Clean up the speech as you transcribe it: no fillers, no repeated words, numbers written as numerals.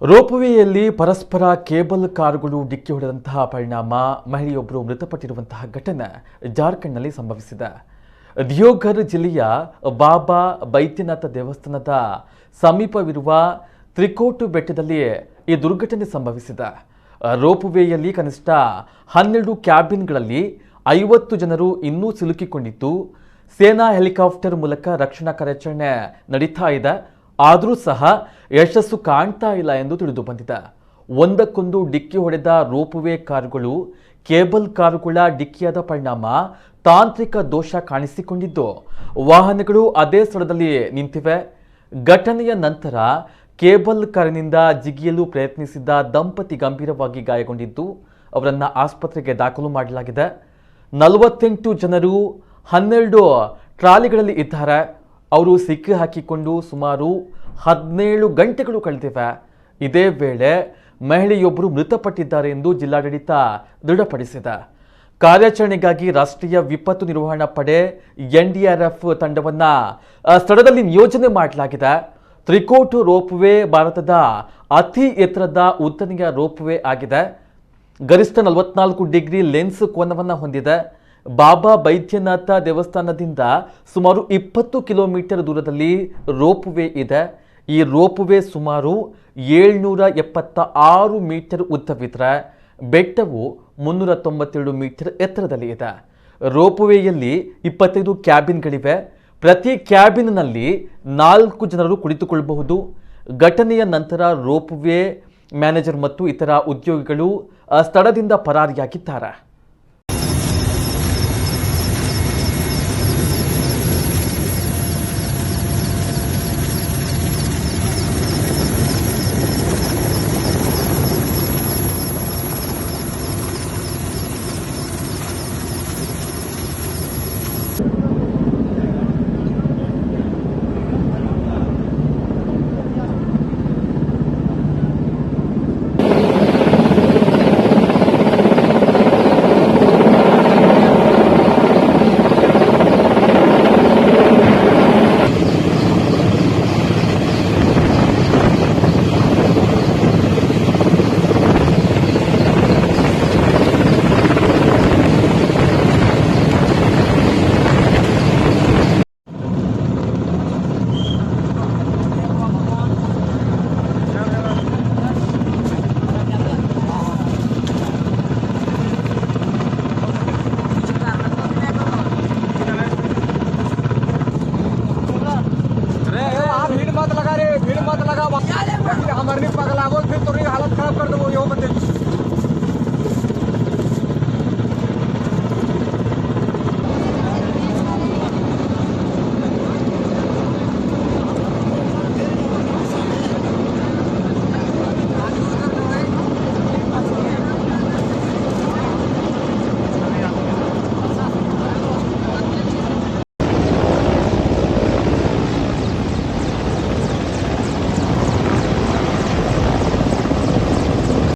ರೋಪ್ವೇಯಲ್ಲಿ ಪರಸ್ಪರ ಕೇಬಲ್ ಕಾರುಗಳು ಡಿಕ್ಕಿ ಹೊಡೆದಂತಹ ಪರಿಣಾಮ ಮಹಿಳೆಯೊಬ್ಬರು ಮೃತಪಟ್ಟಿರುವಂತಹ ಘಟನೆ ಜಾರ್ಖಂಡ್ನಲ್ಲಿ ಸಂಭವಿಸಿದೆ. ದಿಯೋಘರ್ ಜಿಲ್ಲೆಯ ಬಾಬಾ ಬೈದ್ಯನಾಥ ದೇವಸ್ಥಾನದ ಸಮೀಪವಿರುವ ತ್ರಿಕೋಟು ಬೆಟ್ಟದಲ್ಲಿ ಈ ದುರ್ಘಟನೆ ಸಂಭವಿಸಿದೆ. ರೋಪ್ವೇಯಲ್ಲಿ ಕನಿಷ್ಠ 12 ಕ್ಯಾಬಿನ್ಗಳಲ್ಲಿ 50 ಜನರು ಇನ್ನೂ ಸಿಲುಕಿಕೊಂಡಿದ್ದು, ಸೇನಾ ಹೆಲಿಕಾಪ್ಟರ್ ಮೂಲಕ ರಕ್ಷಣಾ ಕಾರ್ಯಾಚರಣೆ ನಡೀತಾ ಇದೆ. ಆದರೂ ಸಹ ಯಶಸ್ಸು ಕಾಣ್ತಾ ಇಲ್ಲ ಎಂದು ತಿಳಿದು ಬಂದಿದೆ. ಒಂದಕ್ಕೊಂದು ಡಿಕ್ಕಿ ಹೊಡೆದ ರೋಪ್ವೇ ಕಾರುಗಳು ಕೇಬಲ್ ಕಾರುಗಳ ಡಿಕ್ಕಿಯಾದ ಪರಿಣಾಮ ತಾಂತ್ರಿಕ ದೋಷ ಕಾಣಿಸಿಕೊಂಡಿದ್ದು, ವಾಹನಗಳು ಅದೇ ಸ್ಥಳದಲ್ಲಿ ನಿಂತಿವೆ. ಘಟನೆಯ ನಂತರ ಕೇಬಲ್ ಕಾರಿನಿಂದ ಜಿಗಿಯಲು ಪ್ರಯತ್ನಿಸಿದ್ದ ದಂಪತಿ ಗಂಭೀರವಾಗಿ ಗಾಯಗೊಂಡಿದ್ದು, ಅವರನ್ನು ಆಸ್ಪತ್ರೆಗೆ ದಾಖಲು ಮಾಡಲಾಗಿದೆ. 48 ಜನರು 12 ಟ್ರಾಲಿಗಳಲ್ಲಿ ಇದ್ದಾರೆ. ಅವರು ಸಿಕ್ಕಿ ಹಾಕಿಕೊಂಡು ಸುಮಾರು 17 ಗಂಟೆಗಳು ಕಳೆದಿವೆ. ಇದೇ ವೇಳೆ ಮಹಿಳೆಯೊಬ್ಬರು ಮೃತಪಟ್ಟಿದ್ದಾರೆ ಎಂದು ಜಿಲ್ಲಾಡಳಿತ ದೃಢಪಡಿಸಿದೆ. ಕಾರ್ಯಾಚರಣೆಗಾಗಿ ರಾಷ್ಟ್ರೀಯ ವಿಪತ್ತು ನಿರ್ವಹಣಾ ಪಡೆ NDRF ತಂಡವನ್ನು ಸ್ಥಳದಲ್ಲಿ ನಿಯೋಜನೆ ಮಾಡಲಾಗಿದೆ. ತ್ರಿಕೋಟು ರೋಪ್ವೇ ಭಾರತದ ಅತಿ ಎತ್ತರದ ಉದ್ದನೆಯ ರೋಪ್ವೇ ಆಗಿದೆ. ಗರಿಷ್ಠ 44 ಡಿಗ್ರಿ ಲೆನ್ಸ್ ಕೋನವನ್ನು ಹೊಂದಿದೆ. ಬಾಬಾ ಬೈದ್ಯನಾಥ ದೇವಸ್ಥಾನದಿಂದ ಸುಮಾರು 20 ಕಿಲೋಮೀಟರ್ ದೂರದಲ್ಲಿ ರೋಪ್ವೇ ಇದೆ. ಈ ರೋಪ್ವೇ ಸುಮಾರು 776 ಮೀಟರ್ ಉದ್ದವಿದ್ರೆ ಬೆಟ್ಟವು 397 ಮೀಟರ್ ಎತ್ತರದಲ್ಲಿ ಇದೆ. ರೋಪ್ವೇಯಲ್ಲಿ 25 ಕ್ಯಾಬಿನ್ಗಳಿವೆ. ಪ್ರತಿ ಕ್ಯಾಬಿನ್ನಲ್ಲಿ 4 ಜನರು ಕುಳಿತುಕೊಳ್ಳಬಹುದು. ಘಟನೆಯ ನಂತರ ರೋಪ್ವೇ ಮ್ಯಾನೇಜರ್ ಮತ್ತು ಇತರ ಉದ್ಯೋಗಿಗಳು ಸ್ಥಳದಿಂದ ಪರಾರಿಯಾಗಿದ್ದಾರೆ.